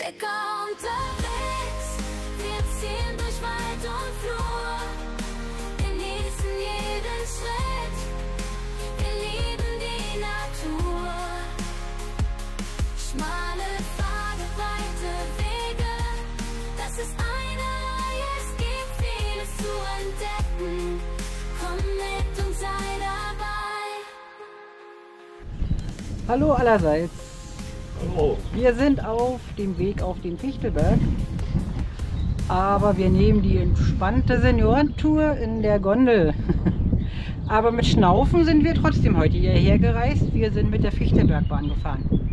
Bäcker unterwegs, wir ziehen durch Wald und Flur, genießen jeden Schritt, wir lieben die Natur. Schmale Pfade, breite Wege, das ist eine Reihe, es gibt vieles zu entdecken. Komm mit und sei dabei. Hallo allerseits. Hallo. Wir sind auf dem Weg auf den Fichtelberg, aber wir nehmen die entspannte Seniorentour in der Gondel. Aber mit Schnaufen sind wir trotzdem heute hierher gereist. Wir sind mit der Fichtelbergbahn gefahren.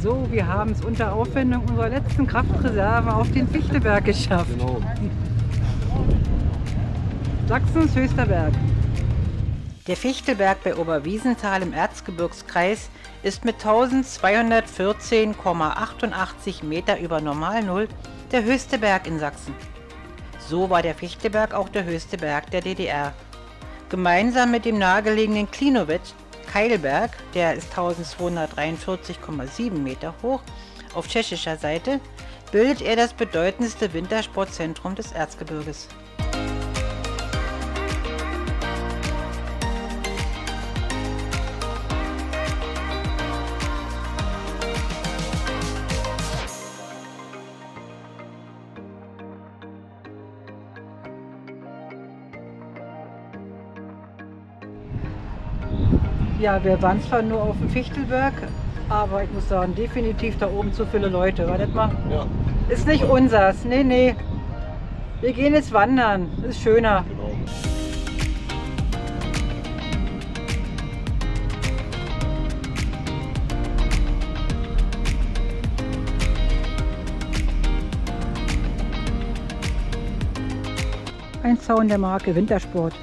So, wir haben es unter Aufwendung unserer letzten Kraftreserve auf den Fichtelberg geschafft. Genau. Sachsens höchster Berg. Der Fichtelberg bei Oberwiesenthal im Erzgebirgskreis ist mit 1214,88 Meter über Normalnull der höchste Berg in Sachsen. So war der Fichtelberg auch der höchste Berg der DDR. Gemeinsam mit dem nahegelegenen Klinowiec-Keilberg, der ist 1243,7 Meter hoch, auf tschechischer Seite, bildet er das bedeutendste Wintersportzentrum des Erzgebirges. Ja, wir waren zwar nur auf dem Fichtelberg, aber ich muss sagen, definitiv da oben zu viele Leute. Wartet mal. Ja. Ist nicht unsers. Nee, nee. Wir gehen jetzt wandern. Ist schöner. Genau. Ein Zaun der Marke Wintersport.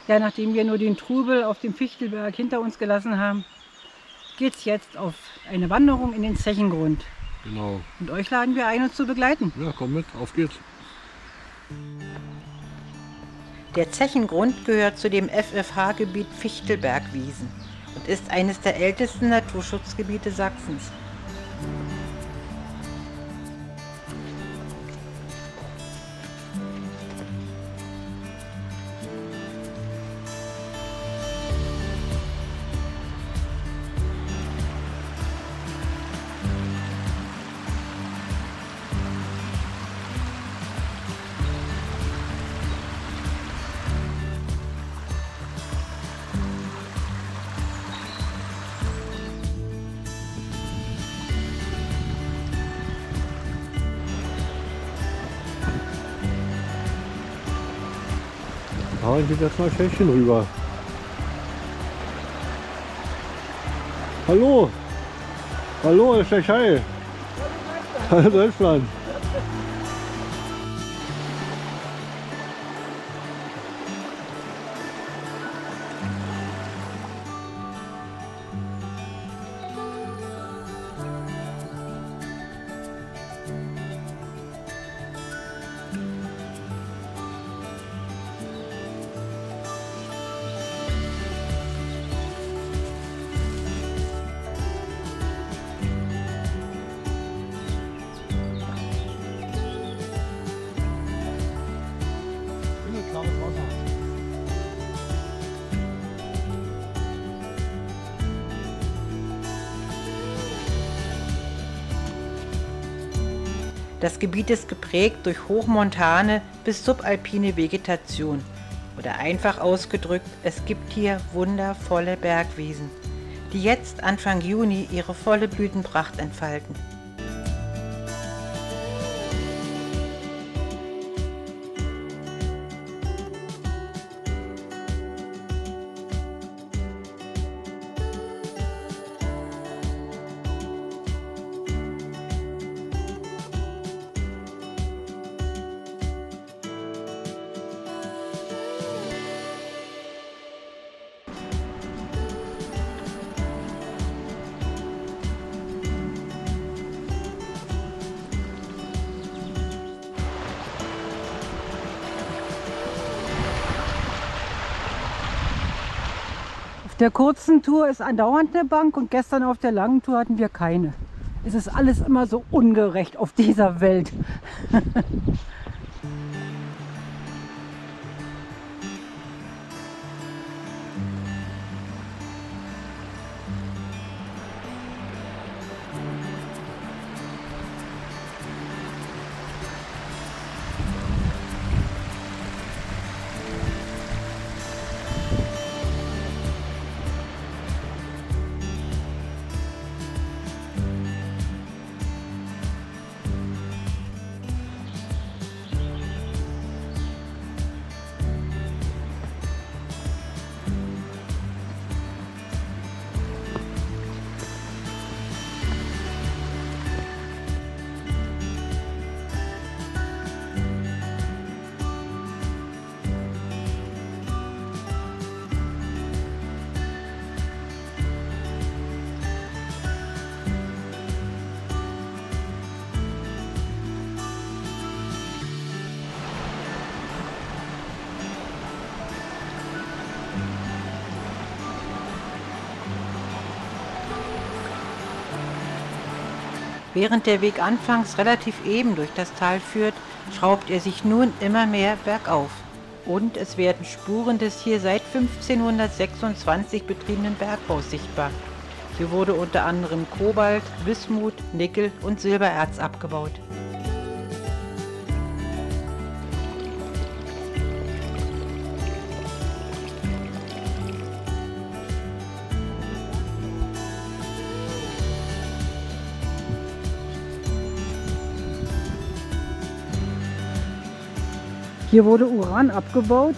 Ja, nachdem wir nur den Trubel auf dem Fichtelberg hinter uns gelassen haben, geht es jetzt auf eine Wanderung in den Zechengrund. Genau. Und euch laden wir ein, uns zu begleiten. Ja, komm mit, auf geht's. Der Zechengrund gehört zu dem FFH-Gebiet Fichtelbergwiesen und ist eines der ältesten Naturschutzgebiete Sachsens. Fahren geht jetzt mal Tschechien rüber. Hallo! Hallo, Tschechei! Hallo Deutschland! Das Gebiet ist geprägt durch hochmontane bis subalpine Vegetation. Oder einfach ausgedrückt, es gibt hier wundervolle Bergwiesen, die jetzt Anfang Juni ihre volle Blütenpracht entfalten. Auf der kurzen Tour ist andauernd eine Bank und gestern auf der langen Tour hatten wir keine. Es ist alles immer so ungerecht auf dieser Welt. Während der Weg anfangs relativ eben durch das Tal führt, schraubt er sich nun immer mehr bergauf. Und es werden Spuren des hier seit 1526 betriebenen Bergbaus sichtbar. Hier wurde unter anderem Kobalt, Bismut, Nickel und Silbererz abgebaut. Hier wurde Uran abgebaut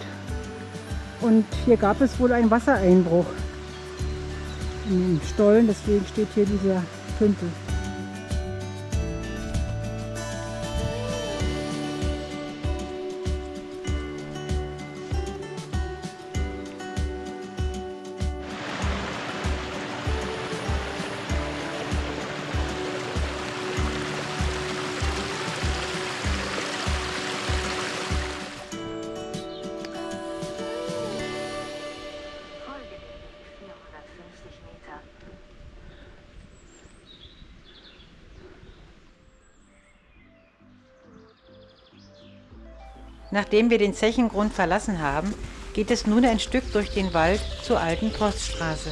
und hier gab es wohl einen Wassereinbruch in den Stollen, deswegen steht hier dieser Tümpel. Nachdem wir den Zechengrund verlassen haben, geht es nun ein Stück durch den Wald zur alten Poststraße.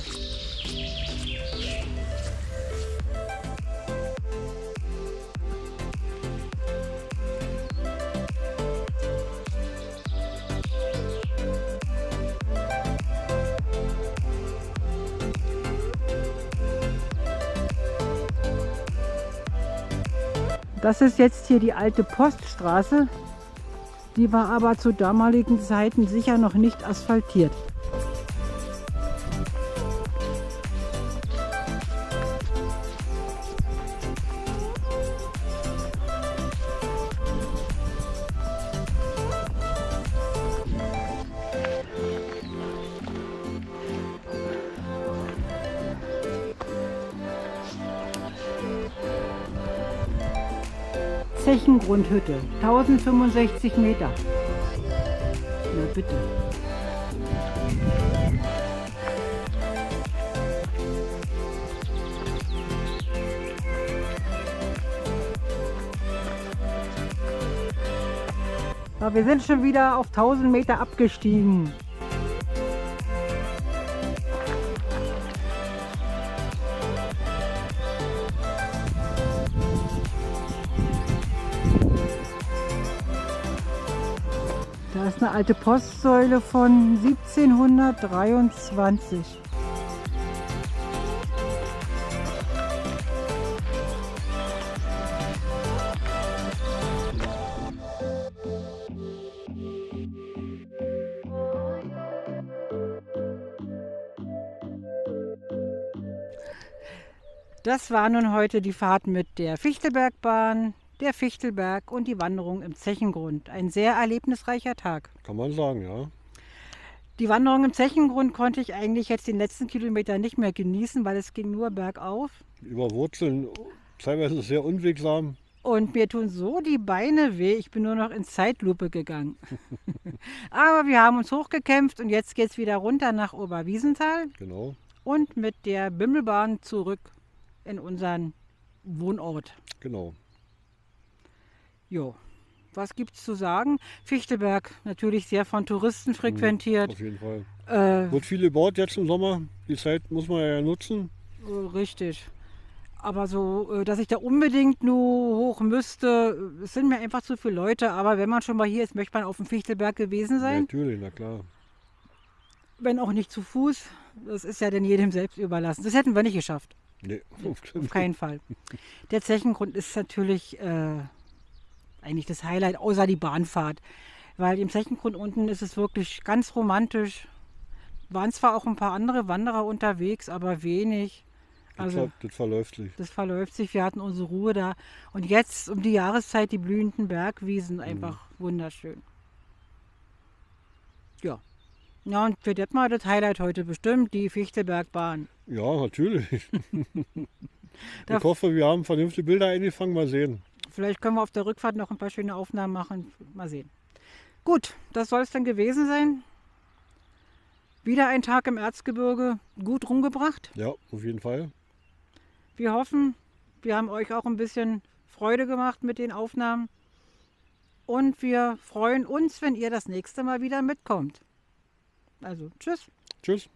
Das ist jetzt hier die alte Poststraße. Die war aber zu damaligen Zeiten sicher noch nicht asphaltiert. Zechengrundhütte, 1065 Meter. Na bitte. Aber wir sind schon wieder auf 1000 Meter abgestiegen. Da ist eine alte Postsäule von 1723. Das war nun heute die Fahrt mit der Fichtelbergbahn, der Fichtelberg und die Wanderung im Zechengrund. Ein sehr erlebnisreicher Tag. Kann man sagen, ja. Die Wanderung im Zechengrund konnte ich eigentlich jetzt den letzten Kilometer nicht mehr genießen, weil es ging nur bergauf. Über Wurzeln, teilweise sehr unwegsam. Und mir tun so die Beine weh, ich bin nur noch in Zeitlupe gegangen. Aber wir haben uns hochgekämpft und jetzt geht es wieder runter nach Oberwiesenthal. Genau. Und mit der Bimmelbahn zurück in unseren Wohnort. Genau. Jo, was gibt's zu sagen? Fichtelberg natürlich sehr von Touristen frequentiert. Auf jeden Fall. Wird viel gebaut jetzt im Sommer. Die Zeit muss man ja nutzen. Richtig. Aber so, dass ich da unbedingt nur hoch müsste, es sind mir einfach zu viele Leute. Aber wenn man schon mal hier ist, möchte man auf dem Fichtelberg gewesen sein. Natürlich, na klar. Wenn auch nicht zu Fuß. Das ist ja dann jedem selbst überlassen. Das hätten wir nicht geschafft. Nee, Auf keinen Fall. Der Zechengrund ist natürlich eigentlich das Highlight, außer die Bahnfahrt. Weil im Zechengrund unten ist es wirklich ganz romantisch. Waren zwar auch ein paar andere Wanderer unterwegs, aber wenig. Also das verläuft sich. das verläuft sich. Wir hatten unsere Ruhe da. Und jetzt um die Jahreszeit die blühenden Bergwiesen, einfach wunderschön. Ja. Ja, und für Detmar das Highlight heute bestimmt die Fichtelbergbahn. Ja, natürlich. Da- Ich hoffe, wir haben vernünftige Bilder eingefangen. Mal sehen. Vielleicht können wir auf der Rückfahrt noch ein paar schöne Aufnahmen machen. Mal sehen. Gut, das soll es dann gewesen sein. Wieder ein Tag im Erzgebirge gut rumgebracht. Ja, auf jeden Fall. Wir hoffen, wir haben euch auch ein bisschen Freude gemacht mit den Aufnahmen. Und wir freuen uns, wenn ihr das nächste Mal wieder mitkommt. Also, tschüss. Tschüss.